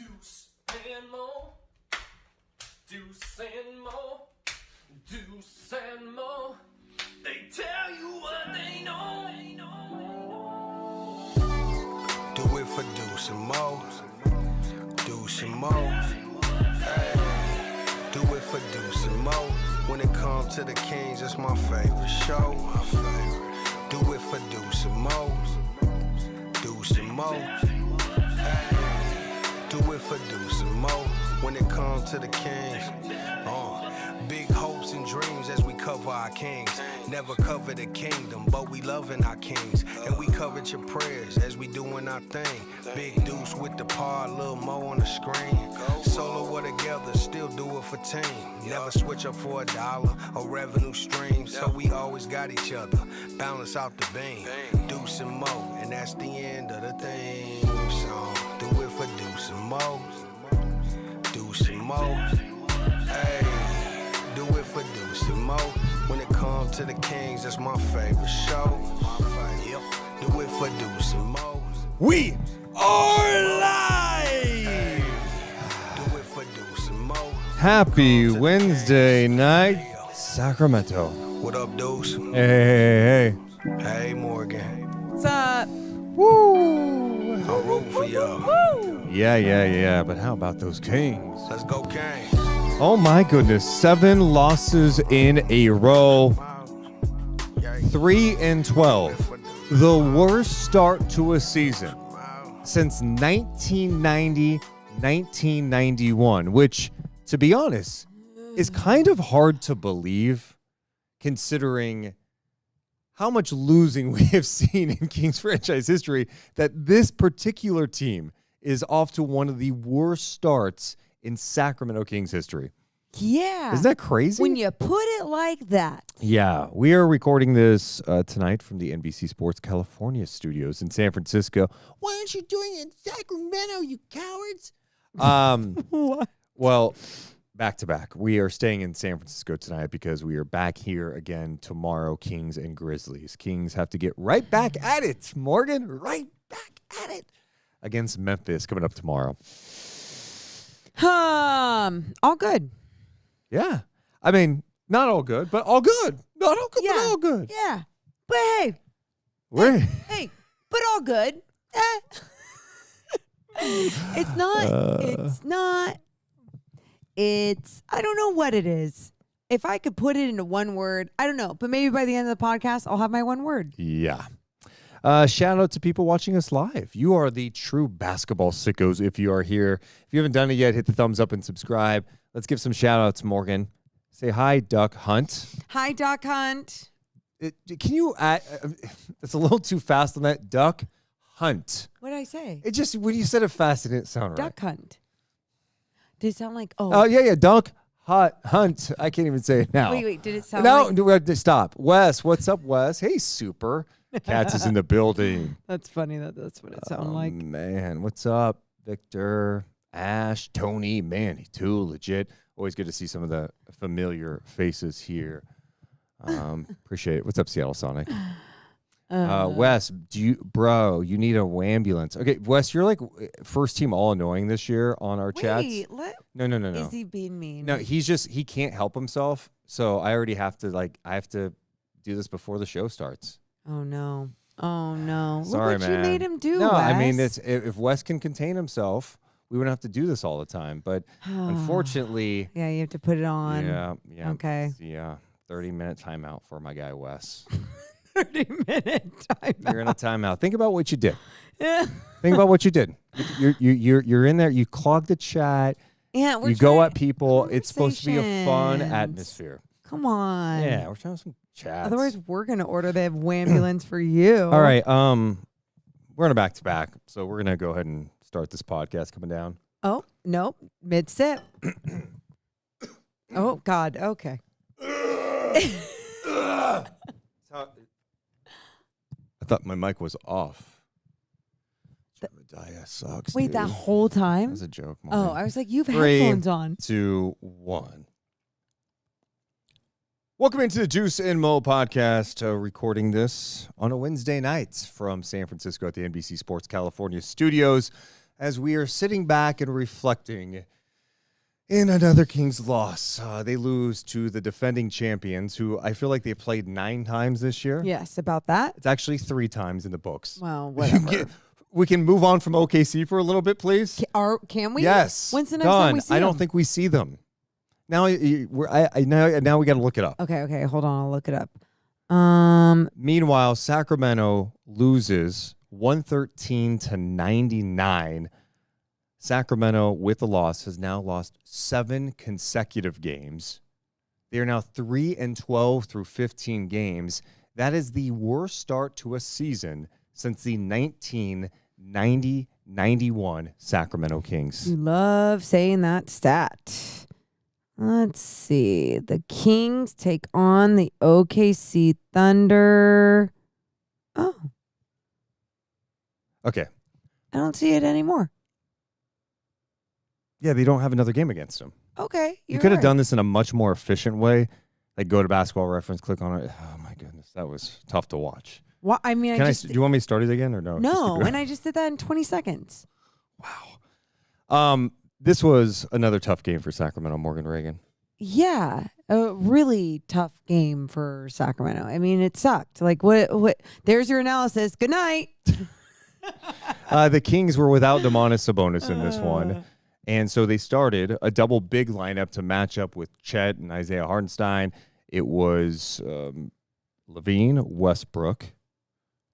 Deuce and Mo, Deuce and Mo, Deuce and Mo. They tell you what they know. Do it for Deuce and Mo, Deuce and Mo. Hey, do it for Deuce and Mo. When it comes to the Kings, it's my favorite show. Do it for Deuce and Mo, Deuce and Mo. Hey, do it for Deuce and Mo. When it comes to the Kings, big hopes and dreams as we cover our kings. Never cover the kingdom, but we loving our kings. And we covered your prayers as we doing our thing. Big Deuce with the par, Lil Mo on the screen. Solo or together, still do it for team. Never switch up for $1 or revenue stream. So we always got each other, balance out the beam. Deuce and Mo, and that's the end of the theme song. Do it for Deuce and Mo, Deuce and Mo. Hey, do it for Deuce and Mo. When it comes to the Kings, that's my favorite show. Do it for Deuce and Mo. We are live! Do it for Deuce and Mo. Happy Wednesday night, Sacramento. What up, Deuce? Hey. Hey, Morgan. What's up? Woo! I'm rooting for y'all. Yeah. But how about those Kings? Let's go, Kings. Oh my goodness, 7 losses in a row. 3-12. The worst start to a season since 1990-1991, which, to be honest, is kind of hard to believe considering how much losing we have seen in Kings franchise history, that this particular team is off to one of the worst starts in Sacramento Kings history. Yeah. Isn't that crazy? When you put it like that. Yeah, we are recording this tonight from the NBC Sports California studios in San Francisco. Why aren't you doing it in Sacramento, you cowards? What? Well, back to back. We are staying in San Francisco tonight because we are back here again tomorrow, Kings and Grizzlies. Kings have to get right back at it, Morgan, right back at it against Memphis coming up tomorrow. All good. Yeah. I mean, not all good, but all good. Not all good, but all good. Yeah. But hey, Hey. but all good. It's not. I don't know what it is. If I could put it into one word, I don't know. But maybe by the end of the podcast, I'll have my one word. Yeah. Shout out to people watching us live. You are the true basketball sickos if you are here. If you haven't done it yet, hit the thumbs up and subscribe. Let's give some shout outs, Morgan. Say hi, Duck Hunt. Hi, Doc Hunt. Can you add, it's a little too fast on that. Duck Hunt. What did I say? It just, when you said it fast, it didn't sound right. Duck Hunt. Did it sound like, Oh, yeah. Duck Hunt. I can't even say it now. Wait. Did it sound like? No, stop. Wes, what's up, Wes? Hey, super. Cats is in the building. That's funny that's what it sounded like. Man, what's up, Victor, Ash, Tony? Man, he too legit. Always good to see some of the familiar faces here. Appreciate it. What's up, Seattle Sonic? Wes, you need a ambulance. Okay, Wes, you're like first team all annoying this year on our chats. No. Is he being mean? No, he can't help himself. So I already have to I have to do this before the show starts. Oh no. Sorry, Look what man. you made him do, No, Wes. I mean, if Wes can contain himself, we wouldn't have to do this all the time. But unfortunately, yeah, you have to put it on. yeah. Okay. Yeah, 30-minute timeout for my guy Wes. 30-minute timeout. You're in a timeout. Think about what you did. Yeah. Think about what you did. You're in there. You clog the chat. Yeah, You go at people. It's supposed to be a fun atmosphere. Come on. Yeah, we're trying some chats. Otherwise, we're gonna order the ambulance for you. All right. We're in a back-to-back, so we're gonna go ahead and start this podcast coming down. Oh nope, mid sip. Oh God. Okay. I thought my mic was off. Jebediah sucks. Wait, dude. that whole That time? was a joke. Oh, Morgan. I was like, you've 3, headphones on. 2, 1. Welcome into the Deuce and Mo podcast. Recording this on a Wednesday night from San Francisco at the NBC Sports California studios. as we are sitting back and reflecting in another Kings loss. They lose to the defending champions, who I feel like they played 9 times this year. Yes, about that. It's actually 3 times in the books. Well, whatever. We can move on from OKC for a little bit, please. Can we? Yes. When's the next time we see I don't them? think we see them. Now now we got to look it up. Okay. Hold on. I'll look it up. Meanwhile, Sacramento loses 113-99. Sacramento, with the loss, has now lost 7 consecutive games. They are now 3-12 through 15 games. That is the worst start to a season since the 1990-91 Sacramento Kings. You love saying that stat. Let's see. The Kings take on the OKC Thunder. Oh, Okay. I don't see it anymore. Yeah, they don't have another game against them. Okay. You could have done this in a much more efficient way. Like go to Basketball Reference, click on it. Oh, my goodness. That was tough to watch. Well, I mean, Do you want me to start it again or no? No, and I just did that in 20 seconds. Wow. This was another tough game for Sacramento, Morgan Reagan. Yeah, a really tough game for Sacramento. I mean, it sucked. Like, what? There's your analysis. Good night. The Kings were without Domantas Sabonis in this one. And so they started a double big lineup to match up with Chet and Isaiah Hartenstein. It was LaVine, Westbrook,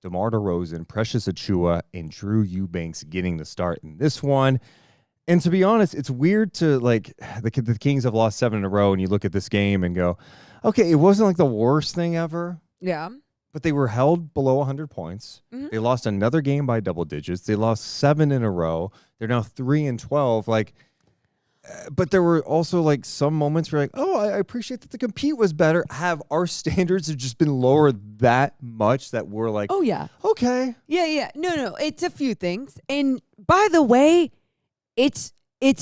DeMar DeRozan, Precious Achiuwa, and Drew Eubanks getting the start in this one. And to be honest, it's weird to, like, the Kings have lost 7 in a row, and you look at this game and go, okay, it wasn't like the worst thing ever. Yeah. But they were held below 100 points. Mm-hmm. They lost another game by double digits. They lost 7 in a row. They're now 3-12. Like, but there were also like some moments where like, oh, I appreciate that the compete was better. Have our standards have just been lowered that much that we're like, Oh, yeah. okay. Yeah. No. It's a few things. And by the way, it's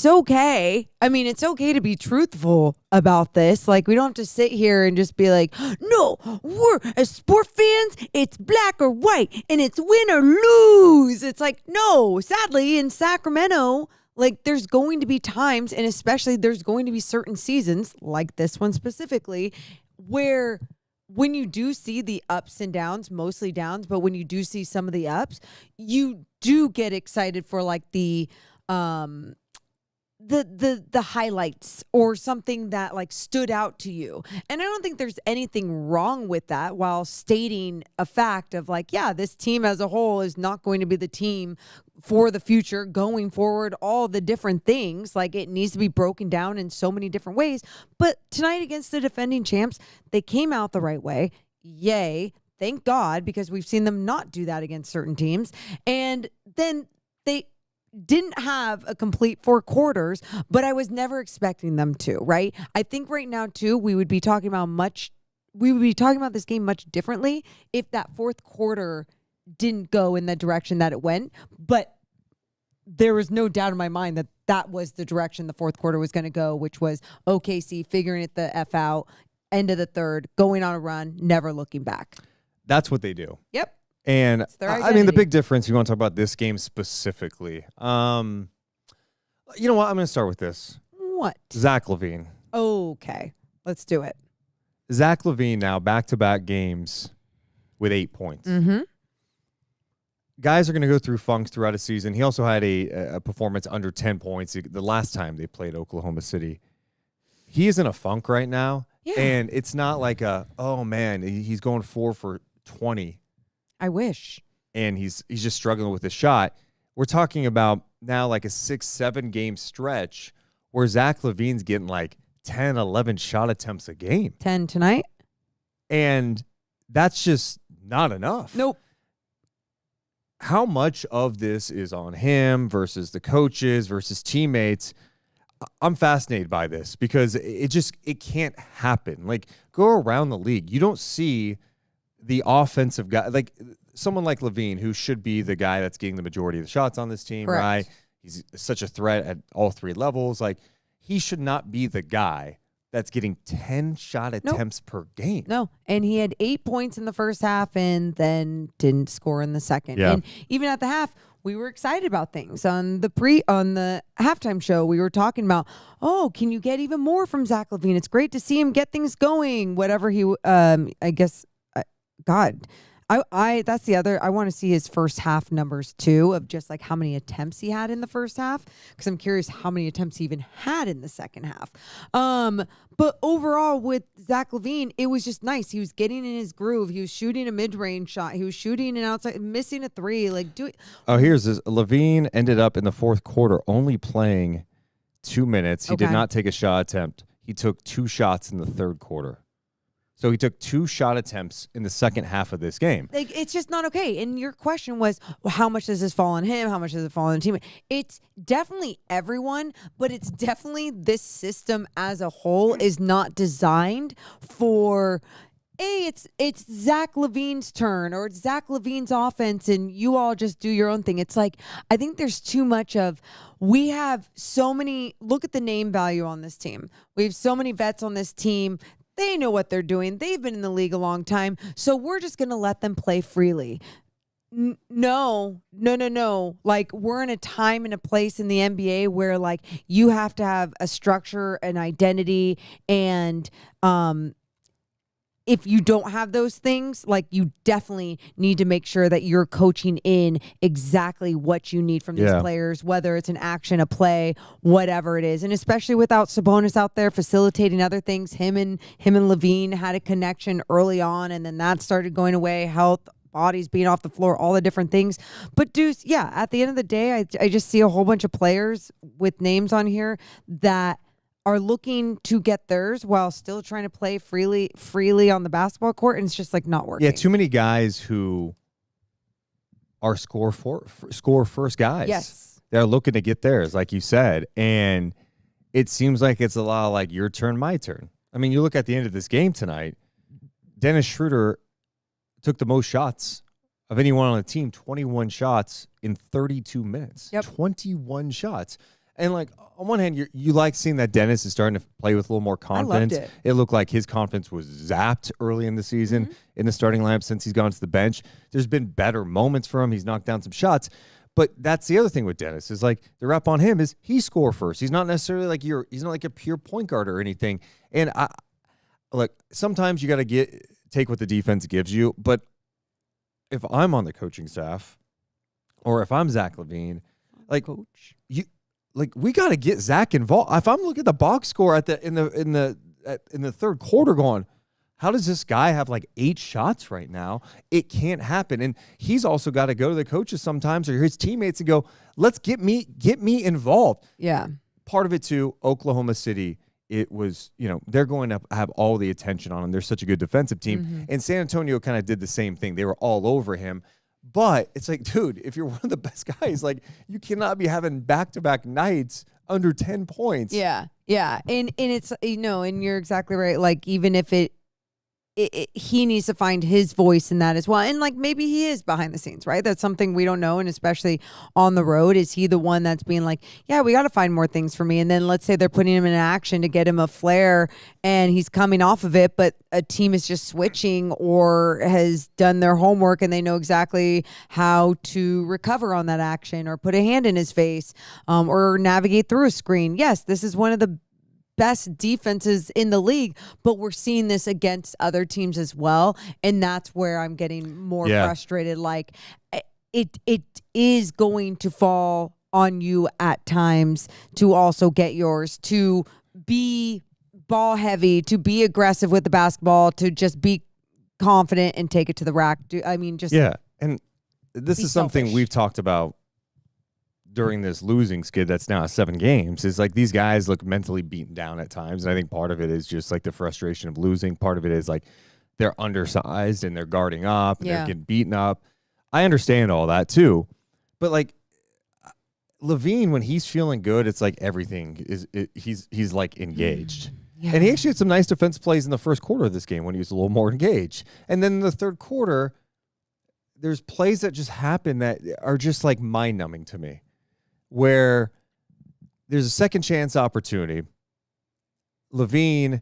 okay. I mean, it's okay to be truthful about this. Like, we don't have to sit here and just be like, no, we're as sport fans, it's black or white and it's win or lose. It's like, no, sadly in Sacramento, like there's going to be times, and especially there's going to be certain seasons like this one specifically, where when you do see the ups and downs, mostly downs, but when you do see some of the ups, you do get excited for like the highlights or something that like stood out to you. And I don't think there's anything wrong with that, while stating a fact of like, yeah, this team as a whole is not going to be the team for the future going forward, all the different things. Like, it needs to be broken down in so many different ways. But tonight against the defending champs, they came out the right way. Yay. Thank God, because we've seen them not do that against certain teams. And then they didn't have a complete 4 quarters, but I was never expecting them to, right? I think right now too, we would be talking about this game much differently if that 4th quarter didn't go in the direction that it went. But there was no doubt in my mind that that was the direction the 4th quarter was going to go, which was OKC figuring it the F out, end of the 3rd, going on a run, never looking back. That's what they do. Yep. And their I mean, the identity. big difference, you want to talk about this game specifically. You know what? I'm going to start with this. What? Zach LaVine. Okay. Let's do it. Zach LaVine now back-to-back games with 8 points. Mm-hmm. Guys are going to go through funks throughout a season. He also had a performance under 10 points the last time they played Oklahoma City. He is in a funk right now. Yeah. And it's not like oh, man, he's going 4 for 20. I wish. And he's just struggling with the shot. We're talking about now like a 6-7 game stretch where Zach LaVine's getting like 10, 11 shot attempts a game. 10 tonight? And that's just not enough. Nope. How much of this is on him versus the coaches versus teammates? I'm fascinated by this because it can't happen. Like, go around the league. You don't see the offensive guy, like someone like LaVine, who should be the guy that's getting the majority of the shots on this team, Correct. right? He's such a threat at all 3 levels. Like, he should not be the guy that's getting 10 shot attempts per game. No. And he had 8 points in the first half and then didn't score in the second. Yeah. And even at the half, we were excited about things on the halftime show. We were talking about, oh, can you get even more from Zach LaVine? It's great to see him get things going. Whatever he, I guess, God. That's the other. I want to see his first half numbers too, of just like how many attempts he had in the first half, because I'm curious how many attempts he even had in the second half. But overall with Zach LaVine, it was just nice. He was getting in his groove. He was shooting a mid-range shot. He was shooting an outside, missing a three. Here's this. LaVine ended up in the fourth quarter only playing 2 minutes. He did not take a shot attempt. He took 2 shots in the third quarter. So he took 2 shot attempts in the second half of this game. It's just not okay. And your question was, well, how much does this fall on him? How much does it fall on the team? It's definitely everyone, but it's definitely this system as a whole is not designed for, it's Zach LaVine's turn, or it's Zach LaVine's offense and you all just do your own thing. It's like, I think there's too much of, we have so many, look at the name value on this team. We have so many vets on this team. They know what they're doing. They've been in the league a long time. So we're just going to let them play freely. No. Like, we're in a time and a place in the NBA where, like, you have to have a structure, an identity, and if you don't have those things, like, you definitely need to make sure that you're coaching in exactly what you need from these players, whether it's an action, a play, whatever it is. And especially without Sabonis out there facilitating other things, him and LaVine had a connection early on, and then that started going away, health, bodies being off the floor, all the different things. But Deuce, at the end of the day, I just see a whole bunch of players with names on here that are looking to get theirs while still trying to play freely on the basketball court, and it's just like not working. Yeah, too many guys who are score first guys. Yes. They're looking to get theirs, like you said, and it seems like it's a lot like your turn, my turn. I mean, you look at the end of this game tonight, Dennis Schroeder took the most shots of anyone on the team, 21 shots in 32 minutes. Yep. 21 shots. And, like, on one hand, you like seeing that Dennis is starting to play with a little more confidence. I loved it. It looked like his confidence was zapped early in the season in the starting lineup since he's gone to the bench. There's been better moments for him. He's knocked down some shots. But that's the other thing with Dennis is, like, the rep on him is he score first. He's not necessarily like he's not like a pure point guard or anything. And sometimes you got to take what the defense gives you. But if I'm on the coaching staff or if I'm Zach LaVine, like, coach, we got to get Zach involved. If I'm looking at the box score in the third quarter, going, how does this guy have like 8 shots right now? It can't happen. And he's also got to go to the coaches sometimes or his teammates and go, let's get me involved. Yeah. Part of it too, Oklahoma City, it was, they're going to have all the attention on him. They're such a good defensive team. Mm-hmm. And San Antonio kind of did the same thing. They were all over him. But it's like, dude, if you're one of the best guys, like, you cannot be having back-to-back nights under 10 points. Yeah. And it's, and you're exactly right. Like, even if he needs to find his voice in that as well. And, like, maybe he is behind the scenes, right? That's something we don't know. And especially on the road, is he the one that's being like, yeah, we got to find more things for me. And then let's say they're putting him in action to get him a flare and he's coming off of it, but a team is just switching or has done their homework and they know exactly how to recover on that action or put a hand in his face or navigate through a screen. Yes, this is one of the best defenses in the league, but we're seeing this against other teams as well, and that's where I'm getting more frustrated. Like, it is going to fall on you at times to also get yours, to be ball heavy, to be aggressive with the basketball, to just be confident and take it to the rack. And this is something we've talked about during this losing skid that's now 7 games, is like these guys look mentally beaten down at times. And I think part of it is just like the frustration of losing. Part of it is like they're undersized and they're guarding up and they're getting beaten up. I understand all that too. But like LaVine, when he's feeling good, it's like everything he's like engaged. Yeah. And he actually had some nice defense plays in the first quarter of this game when he was a little more engaged. And then in the third quarter, there's plays that just happen that are just like mind numbing to me, where there's a second chance opportunity. LaVine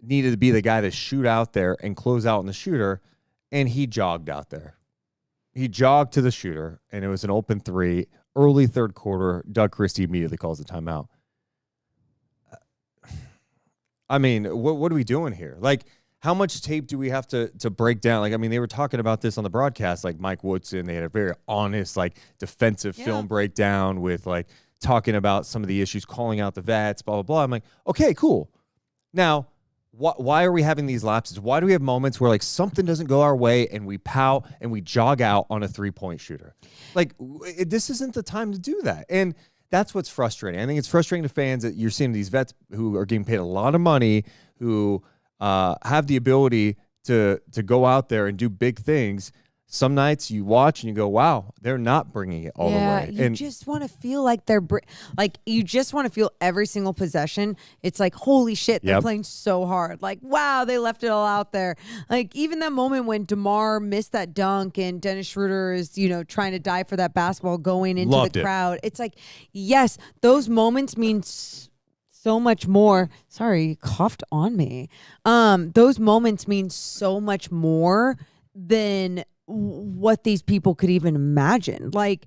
needed to be the guy to shoot out there and close out on the shooter, and he jogged out there. he jogged to the shooter, and it was an open three. Early third quarter, Doug Christie immediately calls the timeout. I mean, what are we doing here? Like, how much tape do we have to break down? Like, I mean, they were talking about this on the broadcast, like Mike Woodson. They had a very honest, like, defensive film breakdown with, like, talking about some of the issues, calling out the vets, blah, blah, blah. I'm like, okay, cool. Now, why are we having these lapses? Why do we have moments where, like, something doesn't go our way and we pout and we jog out on a three-point shooter? Like, this isn't the time to do that. And that's what's frustrating. I think it's frustrating to fans that you're seeing these vets who are getting paid a lot of money, who have the ability to go out there and do big things. Some nights you watch and you go, wow, they're not bringing it all the way. You just want to feel like they're like, you just want to feel every single possession. It's like, holy shit, they're playing so hard. Like, wow, they left it all out there. Like, even that moment when DeMar missed that dunk and Dennis Schroeder is, trying to dive for that basketball going into the crowd. It's like, yes, those moments mean so much more. Sorry, you coughed on me. Those moments mean so much more than what these people could even imagine. Like,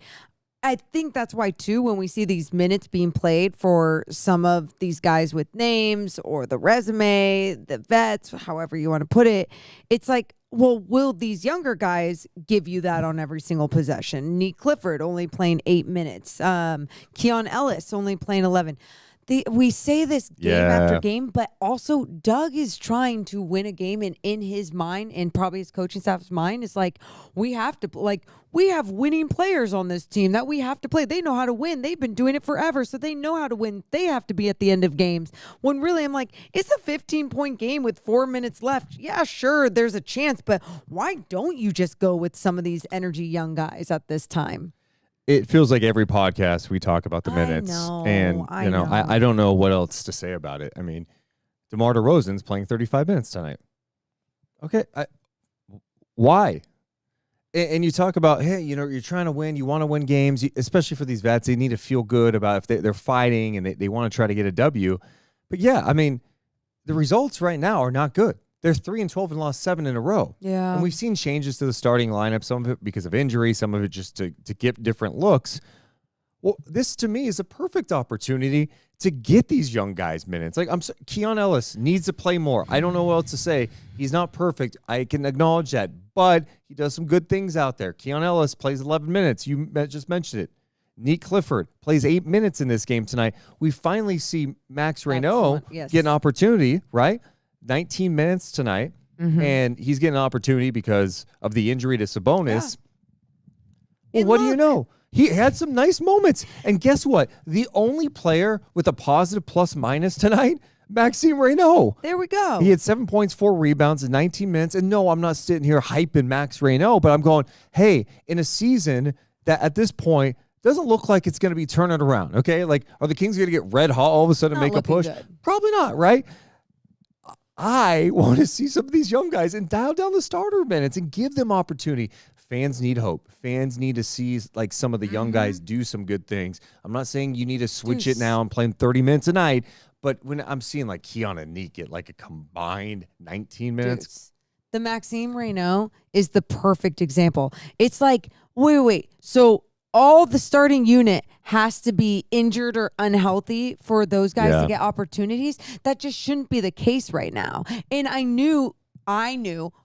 I think that's why too, when we see these minutes being played for some of these guys with names or the resume, the vets, however you want to put it, it's like, well, will these younger guys give you that on every single possession? Nique Clifford only playing 8 minutes. Keon Ellis only playing 11. We say this game after game, but also Doug is trying to win a game, and in his mind, and probably his coaching staff's mind, is like, we have winning players on this team that we have to play. They know how to win. They've been doing it forever, so they know how to win. They have to be at the end of games. When really, I'm like, it's a 15-point game with 4 minutes left. Yeah, sure, there's a chance, but why don't you just go with some of these energy young guys at this time? It feels like every podcast we talk about the minutes. I don't know what else to say about it. I mean, DeMar DeRozan's playing 35 minutes tonight. Okay. Why? And you talk about, hey, you're trying to win. You want to win games, especially for these vets. They need to feel good about if they're fighting and they want to try to get a W. But, yeah, I mean, the results right now are not good. They're 3-12 and lost 7 in a row. Yeah. And we've seen changes to the starting lineup, some of it because of injury, some of it just to get different looks. Well, this to me is a perfect opportunity to get these young guys minutes. Like, Keon Ellis needs to play more. I don't know what else to say. He's not perfect. I can acknowledge that, but he does some good things out there. Keon Ellis plays 11 minutes. You just mentioned it. Nique Clifford plays 8 minutes in this game tonight. We finally see Max Reynaud get an opportunity, right? 19 minutes tonight, and he's getting an opportunity because of the injury to Sabonis. Yeah. Well, what do you know? He had some nice moments. And guess what? The only player with a positive plus-minus tonight, Maxime Reynaud. There we go. He had 7 points, 4 rebounds in 19 minutes. And no, I'm not sitting here hyping Max Reynaud, but I'm going, hey, in a season that at this point doesn't look like it's going to be turning around, okay? Like, are the Kings going to get red hot all of a sudden and make a push? Good. Probably not, right? I want to see some of these young guys and dial down the starter minutes and give them opportunity. Fans need hope. Fans need to see like some of the young guys do some good things. I'm not saying you need to switch it now and play 30 minutes a night, but when I'm seeing like Keon and Nique get like a combined 19 minutes. The Maxime Reynaud is the perfect example. It's like, wait. So all the starting unit has to be injured or unhealthy for those guys to get opportunities. That just shouldn't be the case right now. And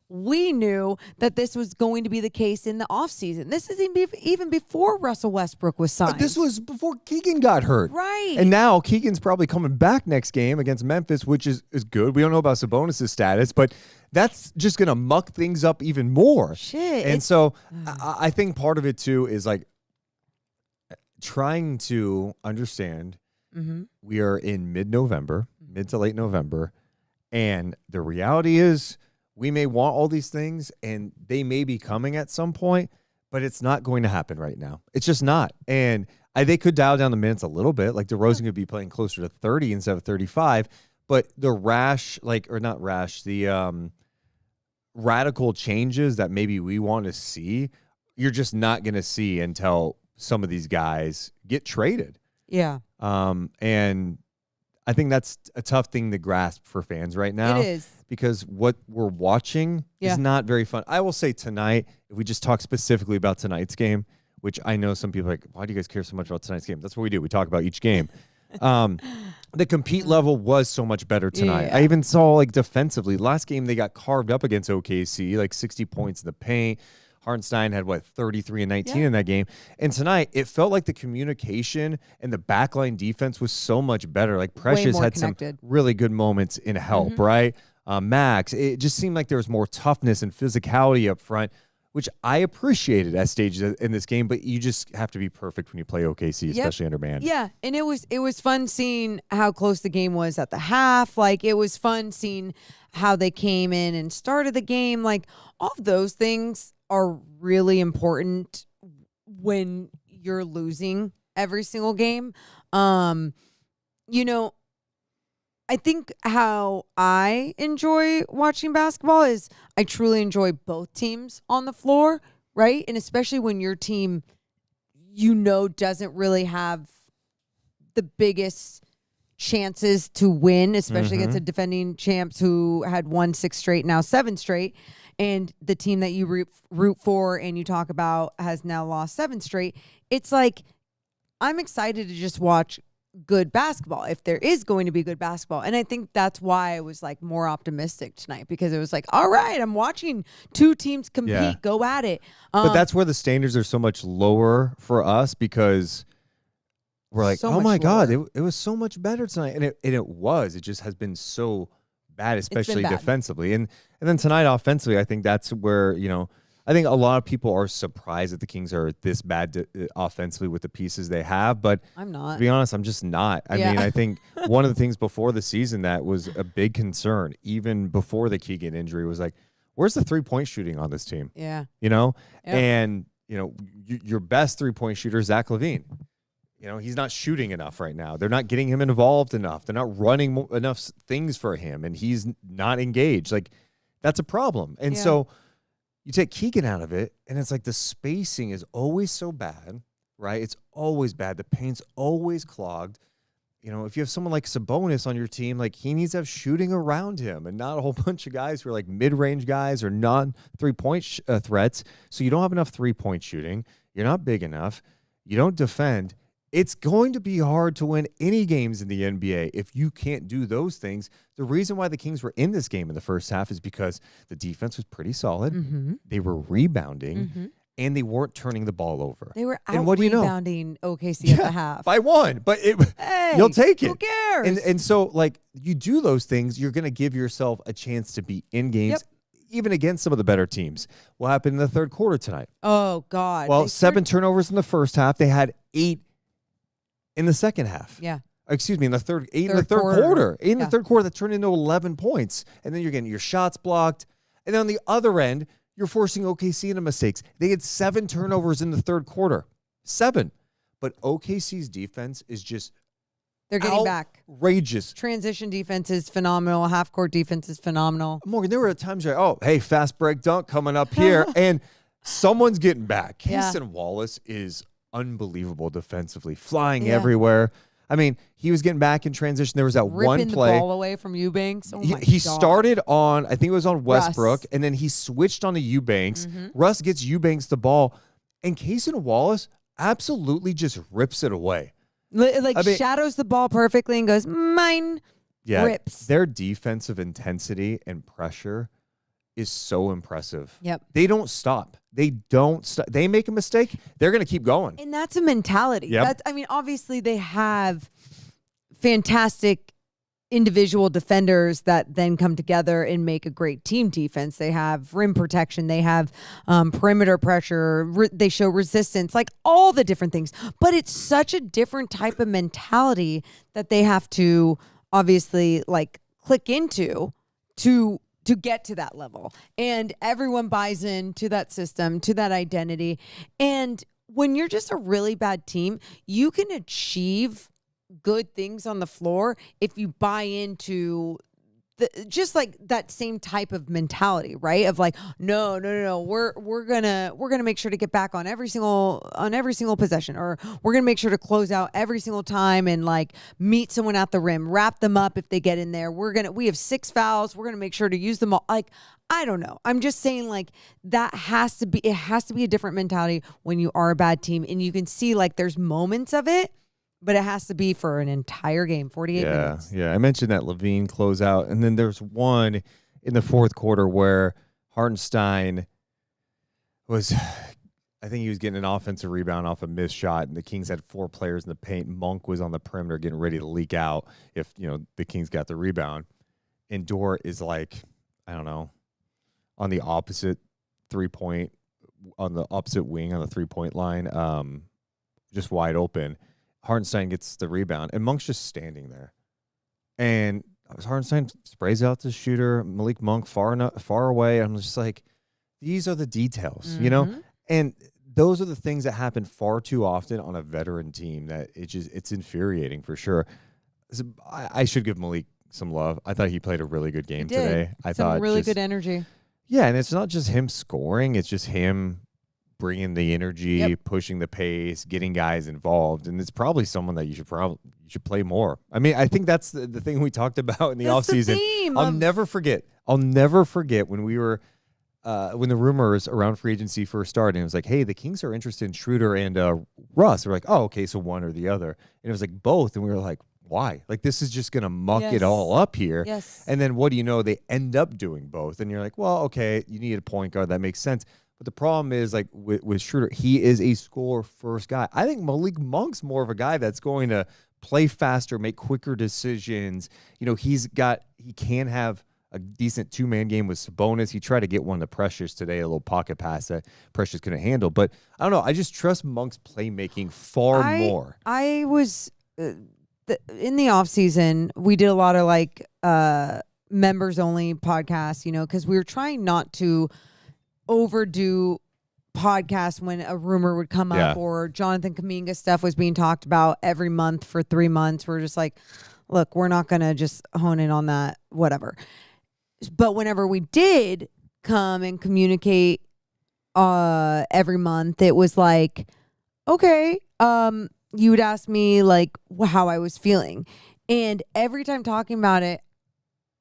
we knew that this was going to be the case in the offseason. This is even before Russell Westbrook was signed. This was before Keegan got hurt. Right. And now Keegan's probably coming back next game against Memphis, which is good. We don't know about Sabonis' status, but that's just going to muck things up even more. Shit. And so I think part of it, too, is like, trying to understand we are in mid to late November, and the reality is we may want all these things and they may be coming at some point, but it's not going to happen right now. It's just not. And they could dial down the minutes a little bit. Like DeRozan could be playing closer to 30 instead of 35, but the radical changes that maybe we want to see, you're just not going to see until some of these guys get traded. Yeah. And I think that's a tough thing to grasp for fans right now. It is. Because what we're watching is not very fun. I will say tonight, if we just talk specifically about tonight's game, which I know some people are like, why do you guys care so much about tonight's game? That's what we do. We talk about each game. The compete level was so much better tonight. Yeah. I even saw, like, defensively. Last game, they got carved up against OKC, like 60 points in the paint. Hartenstein had, 33 and 19 in that game. And tonight, it felt like the communication and the backline defense was so much better. Like, Precious had connected. some really good moments in help, right? Max, it just seemed like there was more toughness and physicality up front, which I appreciated at stages in this game, but you just have to be perfect when you play OKC, especially under man. Yeah, and it was fun seeing how close the game was at the half. Like, it was fun seeing how they came in and started the game. Like, all of those things are really important when you're losing every single game. I think how I enjoy watching basketball is I truly enjoy both teams on the floor, right? And especially when your team, doesn't really have the biggest chances to win, especially against a defending champs who had won 6 straight, now 7 straight. And the team that you root for and you talk about has now lost 7 straight. It's like, I'm excited to just watch good basketball if there is going to be good basketball. And I think that's why I was like more optimistic tonight, because it was like, all right, I'm watching 2 teams compete, go at it. But that's where the standards are so much lower for us, because we're like, So oh my much God, lower. it was so much better tonight. And it just has been so bad, especially bad. defensively. And then tonight offensively, I think that's where, I think a lot of people are surprised that the Kings are this bad offensively with the pieces they have, but I'm not. to be honest, I'm just not. I mean, I think one of the things before the season that was a big concern, even before the Keegan injury, was like, where's the 3-point shooting on this team? Yeah. And, your best 3-point shooter, Zach LaVine. He's not shooting enough right now. They're not getting him involved enough. They're not running enough things for him, and he's not engaged. Like, that's a problem. And so you take Keegan out of it, and it's like the spacing is always so bad, right? It's always bad. The paint's always clogged. If you have someone like Sabonis on your team, like, he needs to have shooting around him and not a whole bunch of guys who are like mid-range guys or non-3-point threats. So you don't have enough 3-point shooting. You're not big enough. You don't defend. It's going to be hard to win any games in the NBA if you can't do those things. The reason why the Kings were in this game in the first half is because the defense was pretty solid. They were rebounding, and they weren't turning the ball over. They were And out what do you know? rebounding OKC at the half. By 1, but Hey, you'll take it. Who cares? And so, like, you do those things, you're going to give yourself a chance to be in games, even against some of the better teams. What happened in the third quarter tonight? Oh, God. Well, 7 turnovers in the first half. They had 8 in the second half. Yeah. Excuse me, in the third Third quarter. quarter. In the third quarter, that turned into 11 points. And then you're getting your shots blocked. And then on the other end, you're forcing OKC into mistakes. They had 7 turnovers in the third quarter. 7. But OKC's defense is just They're getting back. outrageous. Transition defense is phenomenal. Half-court defense is phenomenal. Morgan, there were times where, hey, fast break dunk coming up here. And someone's getting back. Yeah. Keeson Wallace is unbelievable defensively, flying everywhere. I mean, he was getting back in transition. There was that Ripping one play. the ball away from Eubanks. Oh my He God. started on, I think it was on Westbrook, Russ. and then he switched on to Eubanks. Russ gets Eubanks the ball, and Keeson Wallace absolutely just rips it away. Shadows the ball perfectly and goes, mine. Rips. Their defensive intensity and pressure is so impressive. Yep. They don't stop. They make a mistake, they're going to keep going. And that's a mentality. Yep. Obviously they have fantastic individual defenders that then come together and make a great team defense. They have rim protection. They have perimeter pressure. They show resistance, like all the different things. But it's such a different type of mentality that they have to obviously like click into to get to that level. And everyone buys into that system, to that identity. And when you're just a really bad team, you can achieve good things on the floor if you buy into just like that same type of mentality, right? Of like, no, we're gonna make sure to get back on every single possession, or we're gonna make sure to close out every single time and like meet someone at the rim, wrap them up if they get in there. We have 6 fouls. We're gonna make sure to use them all. Like, I don't know. I'm just saying, like, it has to be a different mentality when you are a bad team, and you can see like there's moments of it. But it has to be for an entire game, 48 minutes. Yeah, I mentioned that LaVine closeout, and then there's one in the fourth quarter where Hartenstein was, I think he was getting an offensive rebound off a missed shot, and the Kings had 4 players in the paint. Monk was on the perimeter getting ready to leak out if, the Kings got the rebound. And Dort is like, I don't know, on the opposite 3-point, on the opposite wing on the 3-point line, just wide open. Hartenstein gets the rebound, and Monk's just standing there. And Hartenstein sprays out the shooter, Malik Monk far away. I'm just like, these are the details, And those are the things that happen far too often on a veteran team that it's infuriating for sure. So I should give Malik some love. I thought he played a really good game today. I thought really good energy. Yeah, and it's not just him scoring; it's just him bringing the energy, pushing the pace, getting guys involved, and it's probably someone that you should play more. I mean, I think that's the thing we talked about in the offseason. I'll never forget when we were when the rumors around free agency first started. It was like, hey, the Kings are interested in Schroeder and Russ. We're like, oh, okay, so one or the other, and it was like both, and we were like, why? Like, this is just gonna muck it all up here. Yes. And then what do you know? They end up doing both, and you're like, well, okay, you need a point guard, that makes sense. But the problem is, like, with Schroeder, he is a score-first guy. I think Malik Monk's more of a guy that's going to play faster, make quicker decisions. He can have a decent 2-man game with Sabonis. He tried to get one of the Precious today, a little pocket pass that Precious couldn't handle. But I don't know. I just trust Monk's playmaking far more. I was in the offseason, we did a lot of, like, members-only podcasts, because we were trying not to overdo podcasts when a rumor would come up or Jonathan Kuminga stuff was being talked about every month for 3 months. We're just like, look, we're not going to just hone in on that, whatever. But whenever we did come and communicate every month, it was like, okay, you would ask me like how I was feeling. And every time talking about it,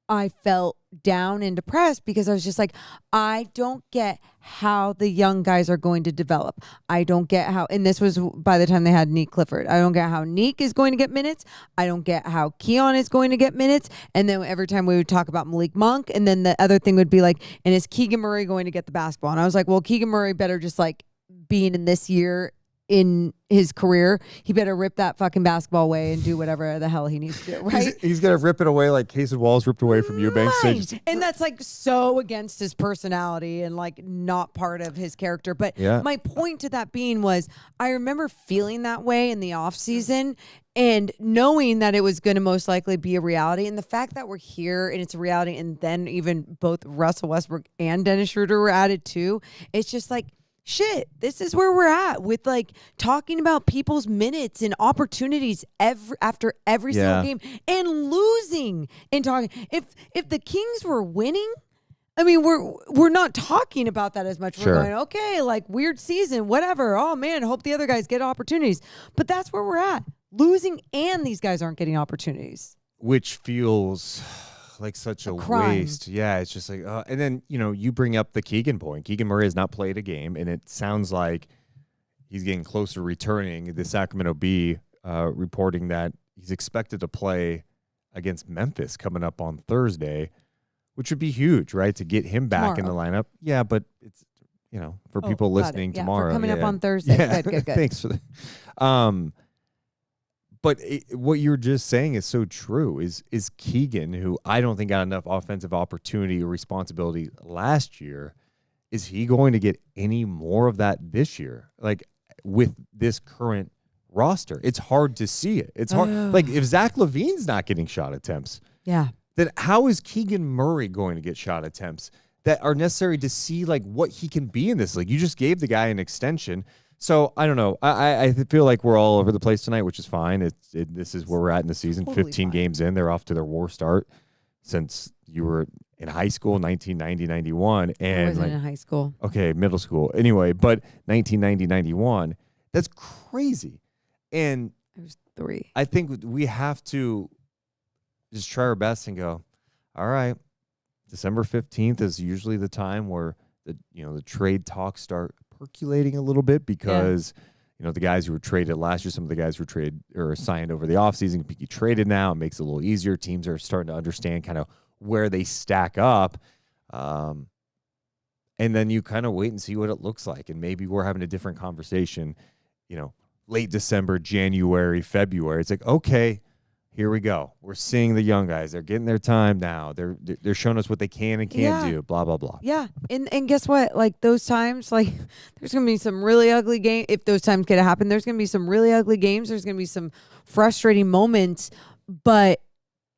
I felt down and depressed because I was just like, I don't get how the young guys are going to develop. I don't get how, and this was by the time they had Nique Clifford. I don't get how Nique is going to get minutes. I don't get how Keon is going to get minutes. And then every time we would talk about Malik Monk, and then the other thing would be like, and is Keegan Murray going to get the basketball? And I was like, well, Keegan Murray better just like being in this year in his career, he better rip that fucking basketball away and do whatever the hell he needs to do, right? He's gonna rip it away like Casey Walls ripped away from Eubanks. Right. And that's like so against his personality and like not part of his character. But my point to that being was, I remember feeling that way in the off season and knowing that it was going to most likely be a reality. And the fact that we're here and it's a reality, and then even both Russell Westbrook and Dennis Schroeder were added too, it's just like, shit, this is where we're at with like talking about people's minutes and opportunities after every single game and losing and talking. If the Kings were winning, I mean, we're not talking about that as much. We're going, okay, like weird season, whatever. Oh man, hope the other guys get opportunities. But that's where we're at. Losing and these guys aren't getting opportunities. Which feels like such a waste. Yeah, it's just like, and then, you bring up the Keegan point. Keegan Murray has not played a game, and it sounds like he's getting closer to returning. The Sacramento Bee reporting that he's expected to play against Memphis coming up on Thursday, which would be huge, right? To get him back in the lineup. Yeah, but it's, for people listening tomorrow. For coming up on Thursday. Yeah. Good. Thanks for that. But what you're just saying is so true. Is Keegan, who I don't think got enough offensive opportunity or responsibility last year, is he going to get any more of that this year? Like with this current roster, it's hard to see it. It's hard. Like if Zach LaVine's not getting shot attempts, then how is Keegan Murray going to get shot attempts that are necessary to see like what he can be in this league? You just gave the guy an extension. So I don't know. I feel like we're all over the place tonight, which is fine. This is where we're at in the season. Totally 15 fine. games in, they're off to their war start. since you were in high school, 1990, 91. And I wasn't in high school. Okay, middle school. Anyway, but 1990, 91, that's crazy. And I was 3. I think we have to just try our best and go, all right, December 15th is usually the time where the trade talks start percolating a little bit because the guys who were traded last year, some of the guys who were traded or signed over the offseason can be traded now. It makes it a little easier. Teams are starting to understand kind of where they stack up. And then you kind of wait and see what it looks like. And maybe we're having a different conversation, late December, January, February. It's like, okay, here we go. We're seeing the young guys. They're getting their time now. They're showing us what they can and can't do, blah, blah, blah. Yeah. And guess what? Like those times, like there's going to be some really ugly games. If those times get to happen, there's going to be some really ugly games. There's going to be some frustrating moments. But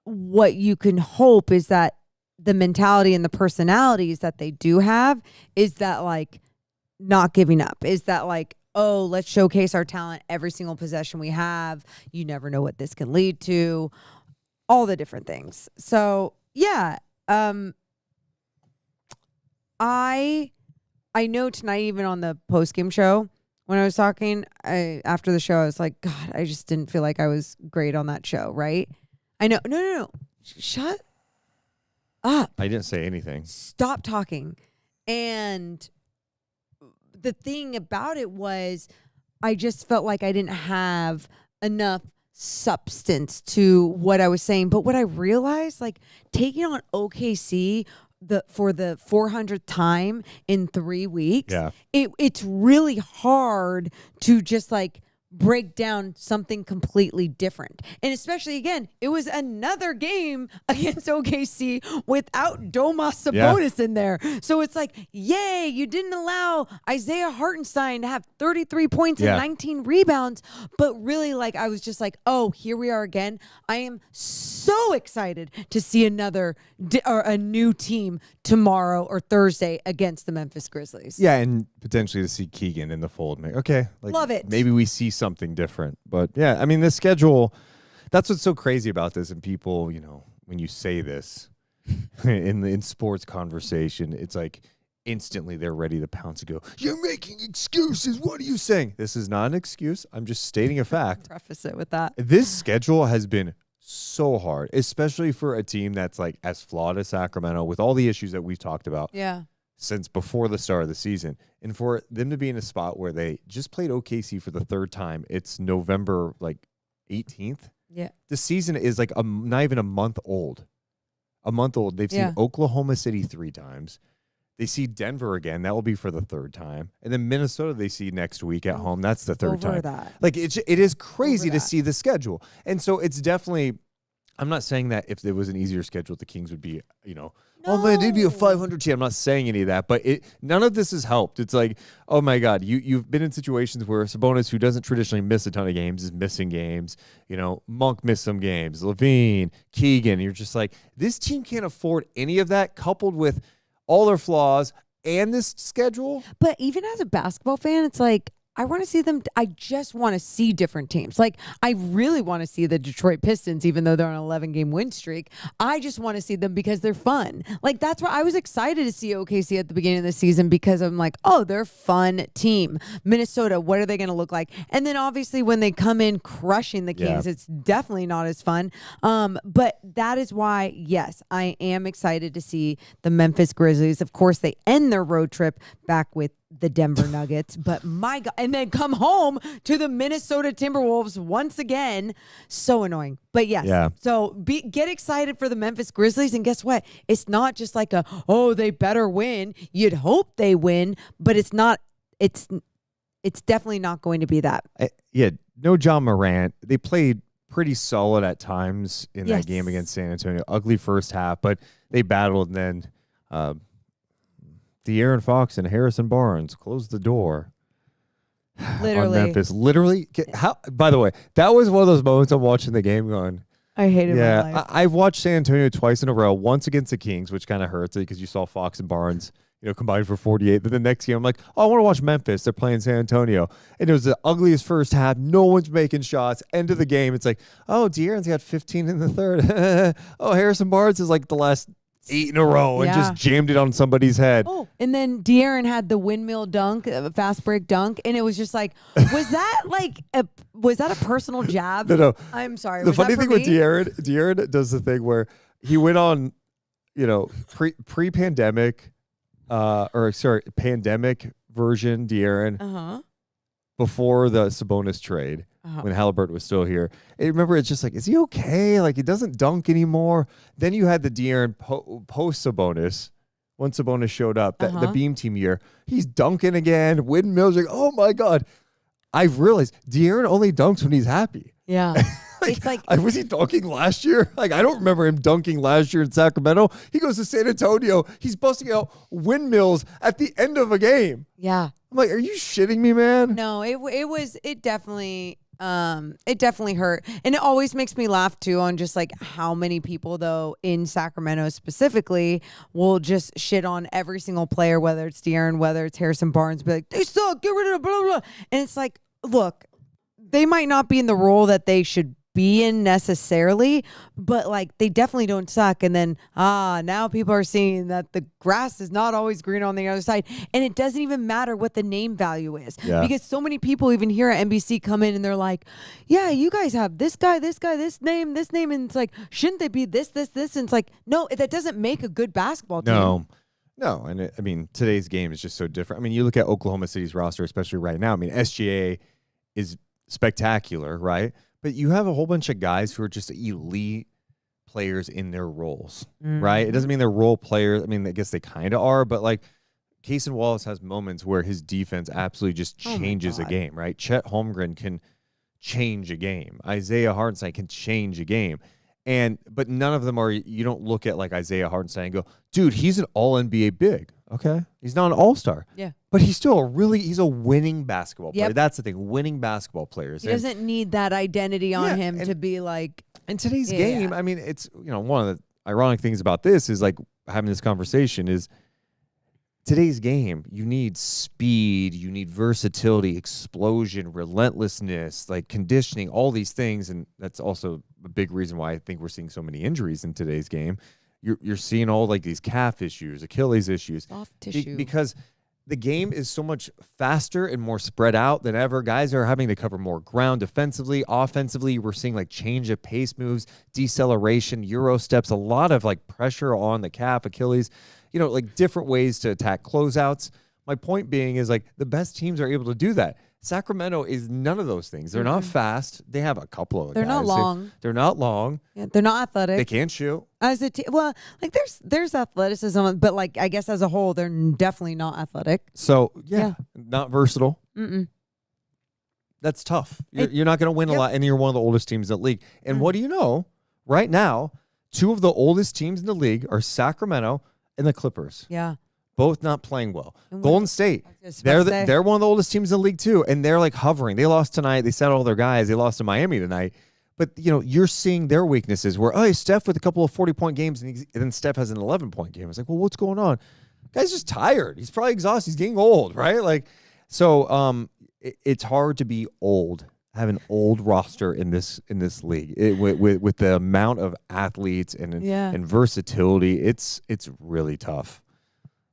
what you can hope is that the mentality and the personalities that they do have is that like not giving up, is that like, oh, let's showcase our talent every single possession we have. You never know what this can lead to. All the different things. So yeah, I know tonight, even on the post-game show, when I was talking after the show, I was like, God, I just didn't feel like I was great on that show, right? I know. No. Shut up. I didn't say anything. Stop talking. And the thing about it was I just felt like I didn't have enough substance to what I was saying. But what I realized, like taking on OKC for the 400th time in 3 weeks, it's really hard to just like break down something completely different. And especially, again, it was another game against OKC without Domas Sabonis in there. So it's like, yay, you didn't allow Isaiah Hartenstein to have 33 points and 19 rebounds. But really, like, I was just like, oh, here we are again. I am so excited to see a new team tomorrow or Thursday against the Memphis Grizzlies. Yeah, and potentially to see Keegan in the fold. Okay, like, love it. Maybe we see something different. But yeah, I mean, the schedule, that's what's so crazy about this. And people, when you say this in sports conversation, it's like instantly they're ready to pounce and go, you're making excuses. What are you saying? This is not an excuse. I'm just stating a fact. Preface it with that. This schedule has been so hard, especially for a team that's like as flawed as Sacramento with all the issues that we've talked about. Yeah. Since before the start of the season. And for them to be in a spot where they just played OKC for the third time, it's November 18th. Yeah. The season is like not even a month old. They've seen Oklahoma City 3 times. They see Denver again. That will be for the 3rd time. And then Minnesota they see next week at home. That's the 3rd time. That. Like it is crazy to see the schedule. And so it's definitely, I'm not saying that if there was an easier schedule, the Kings would be, oh man, they'd be a 500 team. I'm not saying any of that, but none of this has helped. It's like, oh my God, you've been in situations where Sabonis, who doesn't traditionally miss a ton of games, is missing games. Monk missed some games. LaVine, Keegan. You're just like, this team can't afford any of that, coupled with all their flaws and this schedule. But even as a basketball fan, it's like, I want to see them. I just want to see different teams. Like, I really want to see the Detroit Pistons, even though they're on an 11-game win streak. I just want to see them because they're fun. Like, that's why I was excited to see OKC at the beginning of the season, because I'm like, oh, they're a fun team. Minnesota, what are they going to look like? And then obviously when they come in crushing the Kings, it's definitely not as fun. But that is why, yes, I am excited to see the Memphis Grizzlies. Of course, they end their road trip back with the Denver Nuggets, but my God, and then come home to the Minnesota Timberwolves once again. So annoying. But yes, so get excited for the Memphis Grizzlies, and guess what? It's not just like they better win. You'd hope they win, but it's not. It's definitely not going to be that. No John Morant. They played pretty solid at times in that game against San Antonio. Ugly first half, but they battled, and then De'Aaron Fox and Harrison Barnes closed the door literally on Memphis. Literally. By the way, that was one of those moments I'm watching the game going, I hated my life. I've watched San Antonio twice in a row, once against the Kings, which kind of hurts it because you saw Fox and Barnes combined for 48. Then the next game, I'm like, oh, I want to watch Memphis. They're playing San Antonio. And it was the ugliest first half. No one's making shots. End of the game. It's like, oh, De'Aaron's got 15 in the third. Oh, Harrison Barnes is like the last 8 in a row and just jammed it on somebody's head. Oh, and then De'Aaron had the windmill dunk, a fast break dunk, and it was just like, was that a personal jab? No. I'm sorry. The funny thing with De'Aaron does the thing where he went on, pre-pandemic, pandemic version De'Aaron before the Sabonis trade when Halliburton was still here. And remember, it's just like, is he okay? Like, he doesn't dunk anymore. Then you had the De'Aaron post Sabonis. Once Sabonis showed up, the Beam Team year, he's dunking again. Windmills, like, oh my God. I've realized De'Aaron only dunks when he's happy. Yeah. It's like, was he dunking last year? Like, I don't remember him dunking last year in Sacramento. He goes to San Antonio. He's busting out windmills at the end of a game. Yeah. I'm like, are you shitting me, man? No, it definitely hurt. And it always makes me laugh too on just like how many people though in Sacramento specifically will just shit on every single player, whether it's De'Aaron, whether it's Harrison Barnes, be like, they suck, get rid of blah, blah, blah. And it's like, look, they might not be in the role that they should be in necessarily, but like they definitely don't suck. And then now people are seeing that the grass is not always green on the other side, and it doesn't even matter what the name value is, because so many people even here at NBC come in and they're like, yeah, you guys have this guy, this name, and it's like, shouldn't they be this, and it's like, no, that doesn't make a good basketball team. No, and today's game is just so different. I mean, you look at Oklahoma City's roster, especially right now. I mean, SGA is spectacular, right? But you have a whole bunch of guys who are just elite players in their roles, right? It doesn't mean they're role players. I mean, I guess they kind of are, but like Cason Wallace has moments where his defense absolutely just changes a game, right? Chet Holmgren can change a game. Isaiah Hartenstein can change a game. But none of them are, you don't look at like Isaiah Hartenstein and go, dude, he's an all-NBA big. Okay. He's not an all-star. Yeah. But he's still he's a winning basketball player. That's the thing. Winning basketball players. He doesn't need that identity on him to be like. In today's game, I mean, it's, one of the ironic things about this is like having this conversation is today's game, you need speed, you need versatility, explosion, relentlessness, like conditioning, all these things. And that's also a big reason why I think we're seeing so many injuries in today's game. You're seeing all like these calf issues, Achilles issues. Soft tissue. Because the game is so much faster and more spread out than ever. Guys are having to cover more ground defensively, offensively. We're seeing like change of pace moves, deceleration, Euro steps, a lot of like pressure on the calf, Achilles, like different ways to attack closeouts. My point being is like the best teams are able to do that. Sacramento is none of those things. They're not fast. They have a couple of guys. They're not long. They're not long. Yeah, they're not athletic. They can't shoot. As a well, like there's athleticism, but like I guess as a whole, they're definitely not athletic. So not versatile. That's tough. You're not going to win a lot, and you're one of the oldest teams in the league. And what do you know? Right now, two of the oldest teams in the league are Sacramento and the Clippers. Yeah. Both not playing well. Golden State, they're one of the oldest teams in the league too, and they're like hovering. They lost tonight. They sat all their guys. They lost to Miami tonight. But, you're seeing their weaknesses where, Steph with a couple of 40-point games, and then Steph has an 11-point game. It's like, well, what's going on? Guy's just tired. He's probably exhausted. He's getting old, right? Like, so it's hard to be old, have an old roster in this league with the amount of athletes and versatility. It's really tough.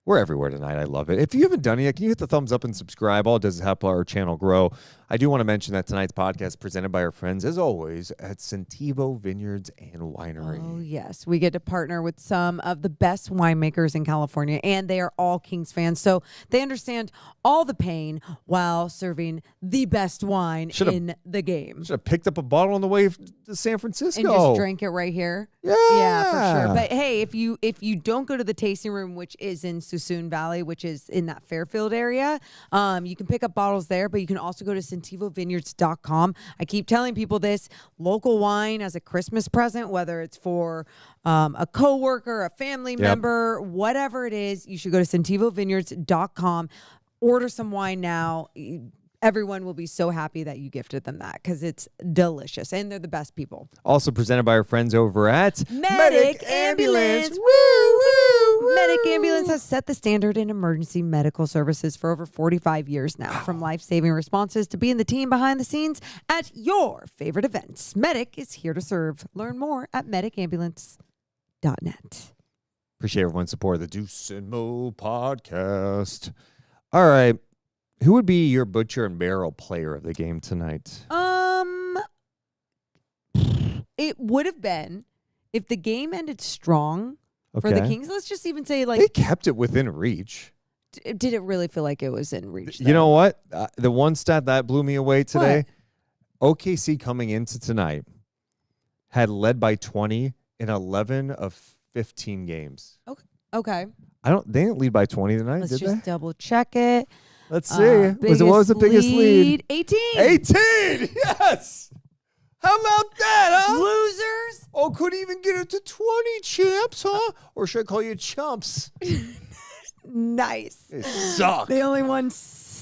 We're everywhere tonight. I love it. If you haven't done it yet, can you hit the thumbs up and subscribe? All it does is help our channel grow. I do want to mention that tonight's podcast is presented by our friends, as always, at Sentivo Vineyards and Winery. Oh, yes. We get to partner with some of the best winemakers in California, and they are all Kings fans. So they understand all the pain while serving the best wine in the game. Should have picked up a bottle on the way to San Francisco. And just drank it right here. Yeah, for sure. But hey, if you don't go to the tasting room, which is in Suisun Valley, which is in that Fairfield area, you can pick up bottles there, but you can also go to SentivoVineyards.com. I keep telling people this, local wine as a Christmas present, whether it's for a coworker, a family member, whatever it is, you should go to SentivoVineyards.com. Order some wine now. Everyone will be so happy that you gifted them that because it's delicious and they're the best people. Also presented by our friends over at Medic Ambulance. Woo, woo, Medic Ambulance has set the standard in emergency medical services for over 45 years now. From life-saving responses to being the team behind the scenes at your favorite events, Medic is here to serve. Learn more at medicambulance.net. Appreciate everyone's support of the Deuce and Mo podcast. All right. Who would be your butcher and barrel player of the game tonight? It would have been if the game ended strong for the Okay. Kings. Let's just even say, They kept it within reach. did it really feel like it was in reach? You know what? The one stat that blew me away today, OKC coming into tonight had led by 20 in 11 of 15 games. Okay. They didn't lead by 20 tonight, Let's did just they? double check it. Let's see. What was the biggest lead? 18. 18! Yes! How about that, huh? Losers. Oh, couldn't even get it to 20, champs, huh? Or should I call you chumps? Nice. They suck. They only won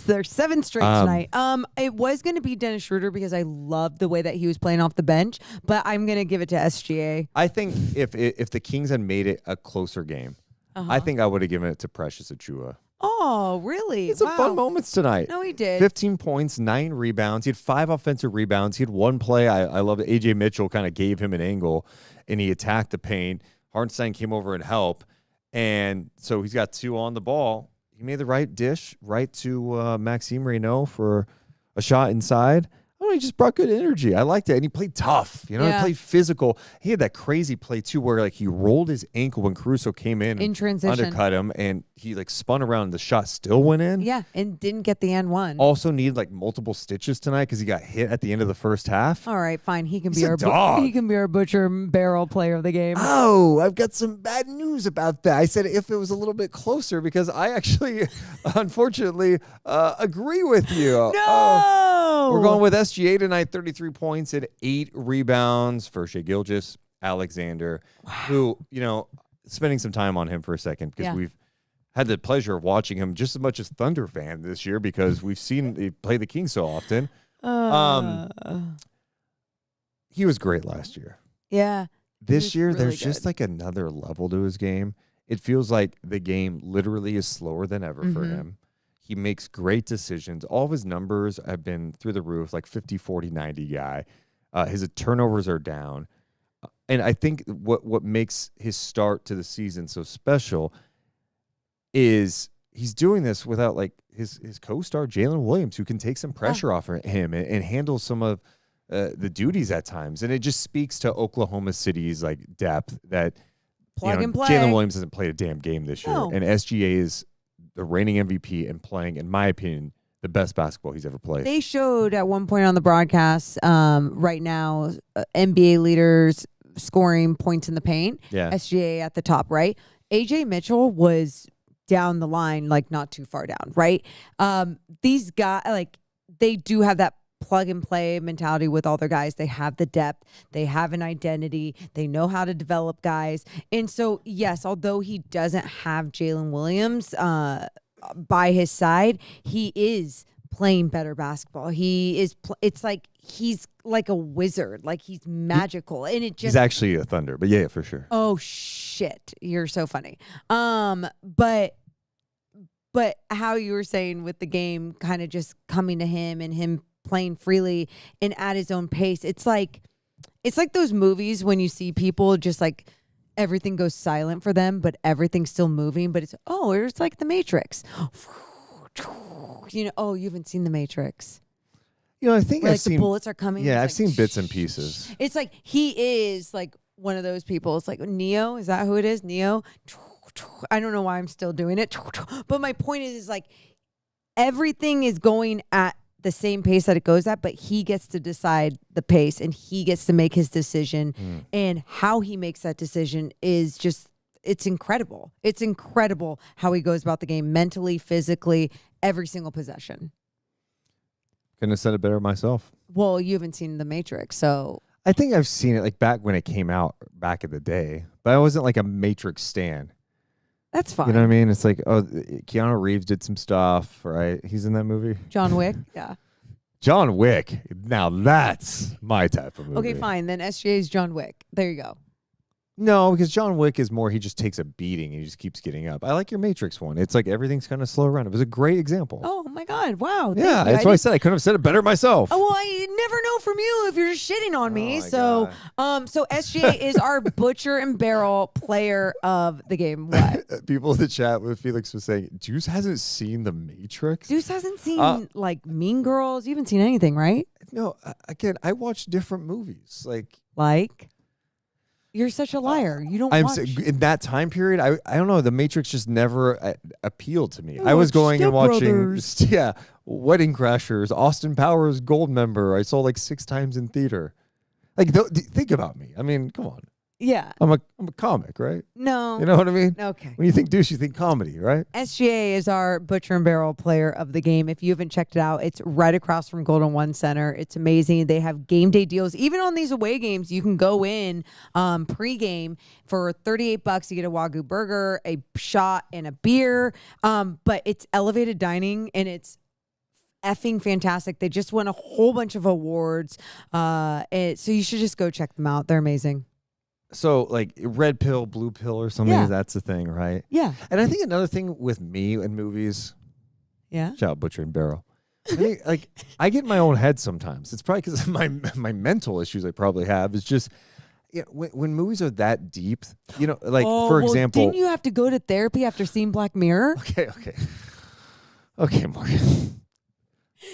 their 7th straight tonight. It was going to be Dennis Schroeder because I loved the way that he was playing off the bench, but I'm going to give it to SGA. I think if the Kings had made it a closer game, I think I would have given it to Precious Achua. Oh, really? He had some fun moments tonight. No, he did. 15 points, 9 rebounds. He had 5 offensive rebounds. He had 1 play. I love it. AJ Mitchell kind of gave him an angle, and he attacked the paint. Hartenstein came over and helped, and so he's got 2 on the ball. He made the right dish right to Maxime Reynaud for a shot inside. Oh, he just brought good energy. I liked it. And he played tough. He played physical. He had that crazy play, too, where he rolled his ankle when Caruso came in transition. Undercut him, and he spun around. The shot still went in. Yeah, and didn't get the N1. Also needed multiple stitches tonight because he got hit at the end of the first half. All right, fine. He can He's be a our dog. he can be our butcher and barrel player of the game. Oh, I've got some bad news about that. I said if it was a little bit closer because I actually, unfortunately, agree with you. No. We're going with SGA tonight, 33 points and 8 rebounds for Shai Gilgeous-Alexander, who, spending some time on him for a second because we've had the pleasure of watching him just as much as Thunder fan this year because we've seen he play the Kings so often. He was great last year. Yeah. This year, really there's good. just another level to his game. It feels like the game literally is slower than ever for him. He makes great decisions. All of his numbers have been through the roof, 50, 40, 90 guy. His turnovers are down. And I think what makes his start to the season so special is he's doing this without his co-star Jalen Williams, who can take some pressure off of him and handle some of the duties at times. And it just speaks to Oklahoma City's depth that Plug and play. Jalen Williams hasn't played a damn game this year. No. And SGA is the reigning MVP and playing, in my opinion, the best basketball he's ever played. They showed at one point on the broadcast right now NBA leaders scoring points in the paint. Yeah. SGA at the top, right? AJ Mitchell was down the line, not too far down, right? These guys, they do have that plug and play mentality with all their guys. They have the depth. They have an identity. They know how to develop guys. And so, yes, although he doesn't have Jalen Williams by his side, he is playing better basketball. He is. It's he's like a wizard. He's magical. And it just. He's actually a Thunder, but yeah, for sure. Oh shit! You're so funny. But how you were saying with the game kind of just coming to him and him playing freely and at his own pace. It's like those movies when you see people just everything goes silent for them, but everything's still moving. But it's like the Matrix. You haven't seen the Matrix. I think Where, I've seen the bullets are coming. Yeah, It's I've seen bits and pieces. It's he is one of those people. It's Neo. Is that who it is? Neo. I don't know why I'm still doing it. But my point is everything is going at the same pace that it goes at, but he gets to decide the pace and he gets to make his decision. And how he makes that decision is just, it's incredible. It's incredible how he goes about the game mentally, physically, every single possession. Couldn't have said it better myself. Well, you haven't seen The Matrix, so. I think I've seen it back when it came out back in the day, but I wasn't a Matrix stan. That's fine. You know what I mean? It's Keanu Reeves did some stuff, right? He's in that movie. John Wick? Yeah. John Wick. Now that's my type of movie. Okay, fine. Then SGA's John Wick. There you go. No, because John Wick is more, he just takes a beating and he just keeps getting up. I like your Matrix one. It's like everything's kind of slow around. It was a great example. Oh my God! Wow. Yeah, that's why I said I couldn't have said it better myself. Oh, well, I never know from you if you're just shitting on me. my So SGA is our butcher and barrel player of the game. What? People in the chat with Felix was saying, Deuce hasn't seen The Matrix. Deuce hasn't seen like Mean Girls. You haven't seen anything, right? No, again, I watch different movies. Like. You're such a liar. You don't watch. In that time period, I don't know. The Matrix just never appealed to me. I was going and watching, Wedding Crashers, Austin Powers, Goldmember. I saw like 6 times in theater. Like, think about me. I mean, come on. Yeah. I'm a comic, right? No. You know what I mean? Okay. When you think Deuce, you think comedy, right? SGA is our butcher and barrel player of the game. If you haven't checked it out, it's right across from Golden One Center. It's amazing. They have game day deals. Even on these away games, you can go in pregame for $38. You get a Wagyu burger, a shot, and a beer. But it's elevated dining, and it's effing fantastic. They just won a whole bunch of awards. So you should just go check them out. They're amazing. So, like, red pill, blue pill or something, that's the thing, right? Yeah. And I think another thing with me in movies, shout out Butcher and Barrel, I think, like, I get in my own head sometimes. It's probably because of my mental issues I probably have. It's just, when movies are that deep, like, for example. Didn't you have to go to therapy after seeing Black Mirror? Okay, Morgan.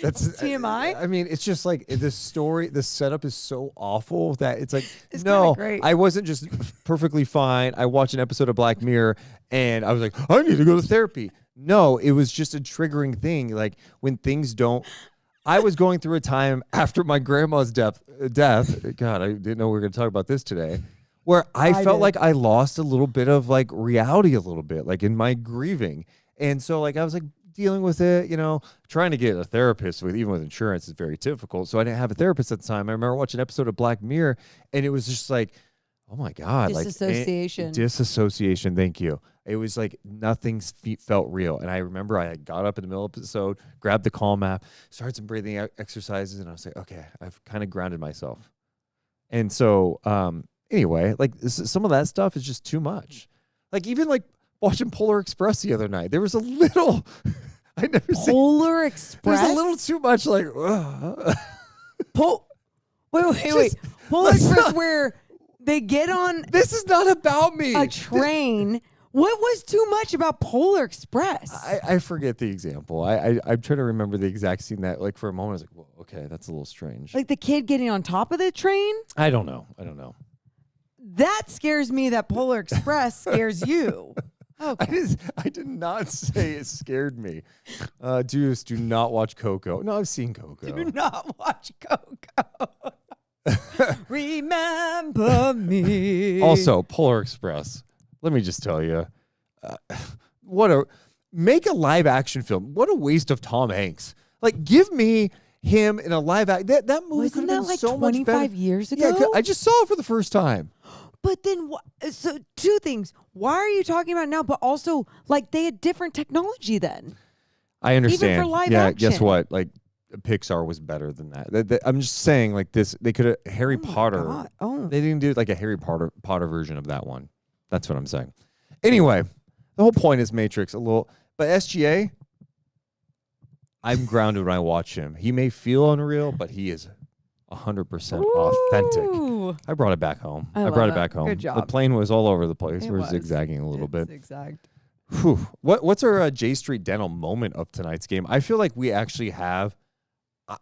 That's TMI. I mean, it's just like the story, the setup is so awful that it's like, it's no, great. I wasn't just perfectly fine. I watched an episode of Black Mirror and I was like, I need to go to therapy. No, it was just a triggering thing. Like when things don't. I was going through a time after my grandma's death. God, I didn't know we were going to talk about this today. Where I felt like I lost a little bit of like reality, a little bit, like in my grieving, and so like I was like dealing with it, trying to get a therapist even with insurance is very difficult. So I didn't have a therapist at the time. I remember watching an episode of Black Mirror and it was just like, oh my God. Disassociation. Disassociation. Thank you. It was like nothing felt real. And I remember I got up in the middle of the episode, grabbed the Calm app, started some breathing exercises. And I was like, okay, I've kind of grounded myself. And so anyway, like some of that stuff is just too much. Like even like watching Polar Express the other night, there was a little... I never seen Polar Express. There's a little too much like. Wait. Polar Express, where they get on. This is not about me. A train. What was too much about Polar Express? I forget the example. I'm trying to remember the exact scene that like for a moment I was like, well, okay, that's a little strange. Like the kid getting on top of the train. I don't know. That scares me. That Polar Express scares you. Okay. I did not say it scared me. Deuce, do not watch Coco. No, I've seen Coco. Do not watch Coco. Remember me. Also, Polar Express. Let me just tell you, make a live action film. What a waste of Tom Hanks. Like, give me him in a live act. That movie could have been like so much better. 25 years ago? Yeah, I just saw it for the first time. But then, so 2 things. Why are you talking about it now? But also, like, they had different technology then. I understand. Even for live yeah, action. guess what? Like, Pixar was better than that. I'm just saying, like, this, they could have, Harry Potter. God. Oh. They didn't do, like, a Harry Potter version of that one. That's what I'm saying. Anyway, the whole point is Matrix a little, but SGA, I'm grounded when I watch him. He may feel unreal, but he is 100% authentic. I brought it back home. I brought it back home. Good job. The plane was all over the place. It We're was. zigzagging a little bit. Zigzagged. Whew. What's our J Street Dental moment of tonight's game? I feel like we actually have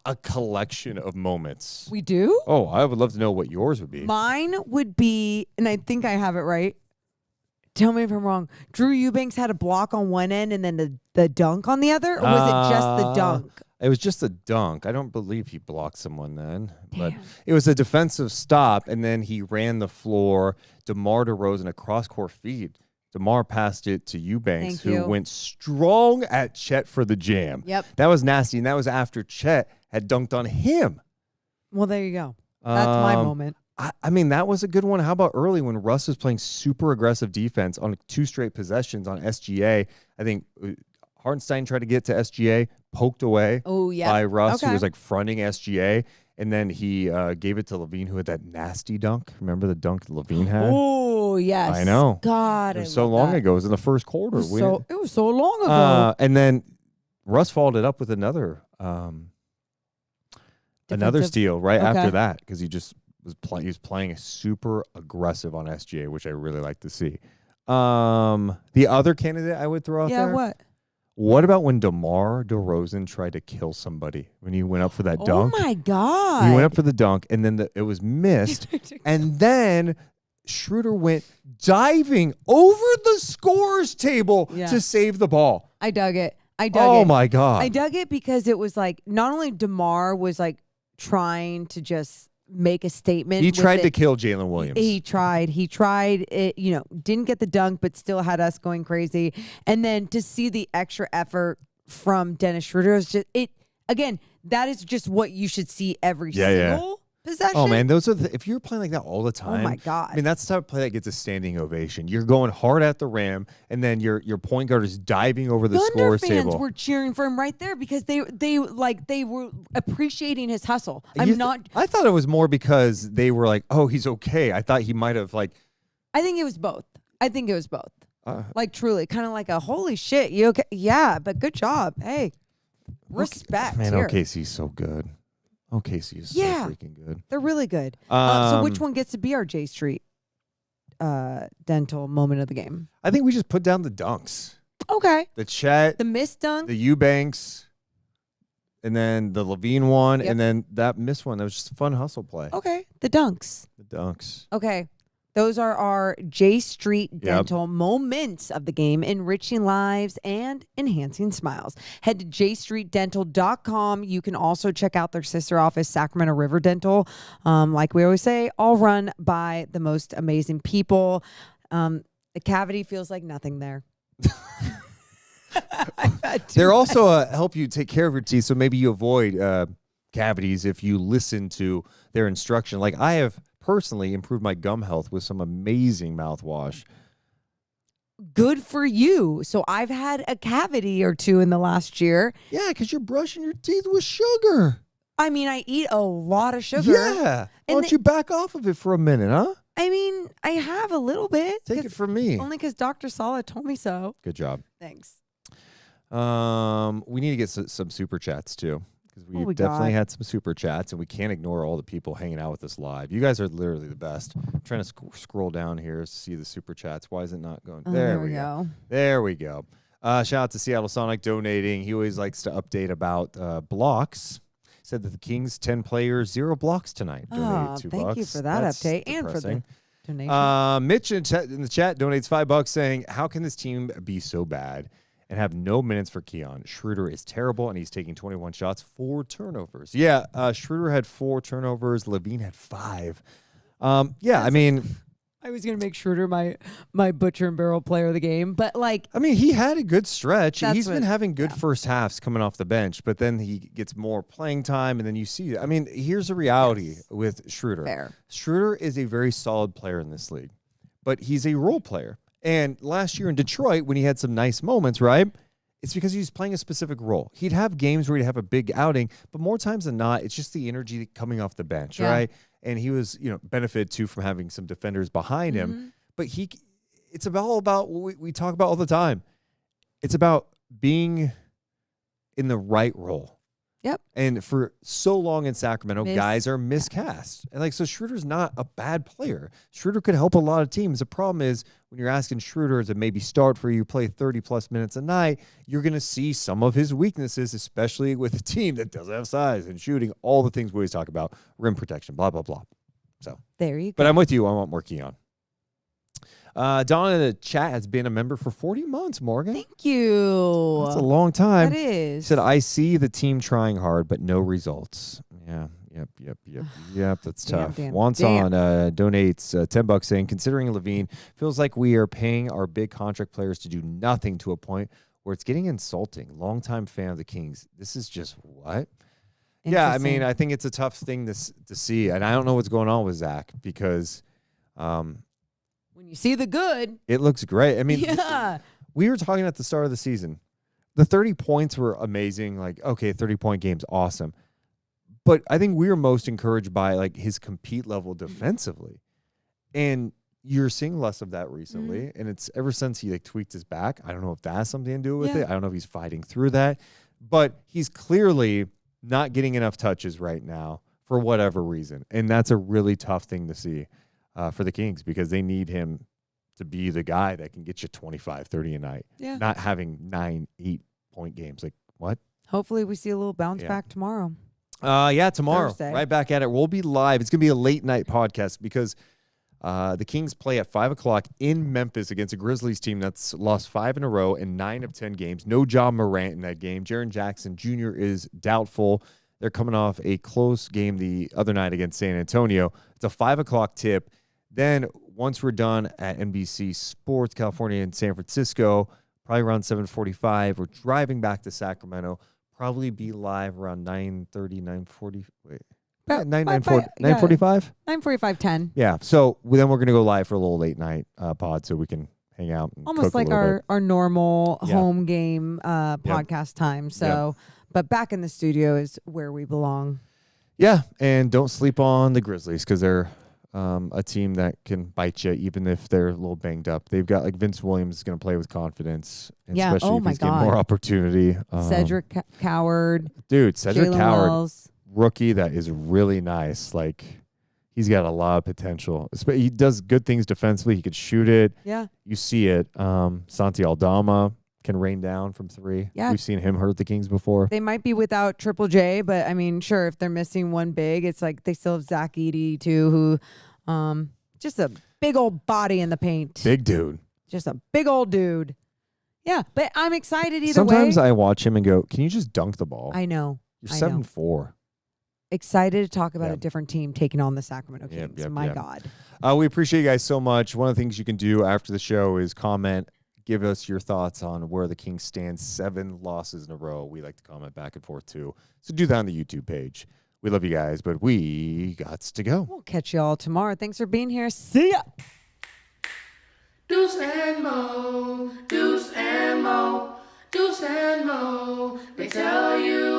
a collection of moments. We do? Oh, I would love to know what yours would be. Mine would be, and I think I have it right. Tell me if I'm wrong. Drew Eubanks had a block on one end and then the dunk on the other? Or was it just the dunk? It was just a dunk. I don't believe he blocked someone then. Damn. But it was a defensive stop, and then he ran the floor. DeMar DeRozan, a cross-court feed. DeMar passed it to Eubanks, who went strong at Chet for the jam. Yep. That was nasty, and that was after Chet had dunked on him. Well, there you go. That's my moment. I mean, that was a good one. How about early when Russ was playing super aggressive defense on 2 straight possessions on SGA? I think Hartenstein tried to get to SGA, poked away by Russ, who was like fronting SGA. And then he gave it to LaVine, who had that nasty dunk. Remember the dunk LaVine had? Oh, Oh yes, I know. God, It I was so love long that. ago. It was in the first quarter. It was so long ago. And then Russ followed it up with another Defensive. steal right after Okay. that because he just he was playing super aggressive on SGA, which I really like to see. The other candidate I would throw out Yeah, there. What about when DeMar DeRozan tried to kill somebody when he went up for that dunk? Oh my God! He went up for the dunk, and then it was missed. And then Schroeder went diving over the scores table Yeah. to save the ball. I dug it. I dug it. Oh, my God. I dug it because it was like not only DeMar was like trying to just make a statement. He with tried to it. kill Jalen Williams. He tried it, didn't get the dunk, but still had us going crazy. And then to see the extra effort from Dennis Schroeder was just again, that is just what you should see every single possession. Oh, man, those are if you're playing like that all the time. Oh my God. I mean, that's the type of play that gets a standing ovation. You're going hard at the rim, and then your point guard is diving over the Thunder scores fans table. were cheering for him right there because they were appreciating his hustle. I thought it was more because they were like, oh, he's okay. I thought he might have like. I think it was both. Like truly, kind of like a holy shit. You okay? Yeah, but good job. Hey, respect. Man, here. OKC's so good. OKC is so freaking good. They're really good. So which one gets to be our J Street dental moment of the game? I think we just put down the dunks. Okay. The Chet, The missed dunk. the Eubanks, and then the LaVine one, Yep. and then that missed one. That was just a fun hustle play. Okay. The dunks. The dunks. Okay. Those are our J Street Dental moments of the game, enriching lives and enhancing smiles. Head to jstreetdental.com. You can also check out their sister office, Sacramento River Dental. Like we always say, all run by the most amazing people. The cavity feels like nothing there. They're also help you take care of your teeth, so maybe you avoid cavities if you listen to their instruction. Like I have personally improved my gum health with some amazing mouthwash. Good for you. So I've had a cavity or two in the last year. Yeah, because you're brushing your teeth with sugar. I mean, I eat a lot of sugar. Yeah. Why don't you back off of it for a minute, huh? I mean, I have a little bit. Take it from me. Only because Dr. Sala told me so. Good job. Thanks. We need to get some super chats too, because we definitely had some super chats, and we can't ignore all the people hanging out with us live. You guys are literally the best. I'm trying to scroll down here to see the super chats. Why is it not going? There we go. There we go. Shout out to Seattle Sonic donating. He always likes to update about blocks. Said that the Kings 10 players, 0 blocks tonight. Donated $2. Thank you for that update and for the donation. Mitch in the chat donates $5 saying, how can this team be so bad and have no minutes for Keon? Schroeder is terrible, and he's taking 21 shots, 4 turnovers. Yeah, Schroeder had 4 turnovers. LaVine had 5. I mean... I was going to make Schroeder my butcher and barrel player of the game, but like... I mean, he had a good stretch. He's been what- having good first halves coming off the bench, but then he gets more playing time, and then you see... I mean, here's the reality with Schroeder. Fair. Schroeder is a very solid player in this league, but he's a role player. And last year in Detroit, when he had some nice moments, right, it's because he's playing a specific role. He'd have games where he'd have a big outing, but more times than not, it's just the energy coming off the bench, right? And he was, benefited too from having some defenders behind him. But it's all about what we talk about all the time. It's about being in the right role. Yep. And for so long in Sacramento, guys are miscast. And so Schroeder's not a bad player. Schroeder could help a lot of teams. The problem is when you're asking Schroeder to maybe start for you, play 30-plus minutes a night, you're going to see some of his weaknesses, especially with a team that doesn't have size and shooting, all the things we always talk about, rim protection, blah, blah, blah. So there you go. But I'm with you. I want more Keon. Donna in the chat has been a member for 40 months, Morgan. Thank you. That's a long time. That is. Said, I see the team trying hard, but no results. Yeah. Yep. That's tough. Wanson donates $10 saying, considering LaVine, feels like we are paying our big contract players to do nothing to a point where it's getting insulting. Longtime fan of the Kings. This is just what? Yeah, I mean, I think it's a tough thing to see. And I don't know what's going on with Zach because when you see the good, it looks great. I mean, we were talking at the start of the season. The 30 points were amazing. 30-point game's awesome. But I think we were most encouraged by his compete level defensively. And you're seeing less of that recently, and it's ever since he like tweaked his back. I don't know if that has something to do with it. I don't know if he's fighting through that, but he's clearly not getting enough touches right now for whatever reason, and that's a really tough thing to see for the Kings because they need him to be the guy that can get you 25, 30 a night. Yeah. Not having 9-8 point games. Like what? Hopefully we see a little bounce back tomorrow. Tomorrow. Thursday. Right back at it. We'll be live. It's going to be a late night podcast because the Kings play at 5 o'clock in Memphis against a Grizzlies team that's lost 5 in a row in 9 of 10 games. No Ja Morant in that game. Jaren Jackson Jr. is doubtful. They're coming off a close game the other night against San Antonio. It's a 5 o'clock tip. Then once we're done at NBC Sports, California and San Francisco, probably around 7:45, we're driving back to Sacramento. Probably be live around 9:30, 9:40. Wait. 9:45? 9:45, 10. Yeah. So then we're going to go live for a little late night pod so we can hang out and Almost cook a like little bit. our normal home game podcast time. So, but back in the studio is where we belong. Yeah, and don't sleep on the Grizzlies because they're a team that can bite you even if they're a little banged up. They've got like Vince Williams is going to play with confidence, and especially if he's getting more opportunity. Cedric Coward. Dude, Cedric Jalen Coward, Wells. rookie that is really nice. Like he's got a lot of potential. He does good things defensively. He could shoot it. Yeah. You see it. Santi Aldama can rain down from 3. Yeah. We've seen him hurt the Kings before. They might be without Triple J, but I mean, sure, if they're missing one big, it's like they still have Zach Edey too, who just a big old body in the paint. Big dude. Just a big old dude. Yeah, but I'm excited either way. Sometimes I watch him and go, can you just dunk the ball? I know. You're 7'4". Excited to talk about a different team taking on the Sacramento Kings. Yep, My God. We appreciate you guys so much. One of the things you can do after the show is comment, give us your thoughts on where the Kings stand. 7 losses in a row. We like to comment back and forth too. So do that on the YouTube page. We love you guys, but we got to go. We'll catch you all tomorrow. Thanks for being here. See ya. Deuce and Mo, Deuce and Mo, Deuce and Mo. They tell you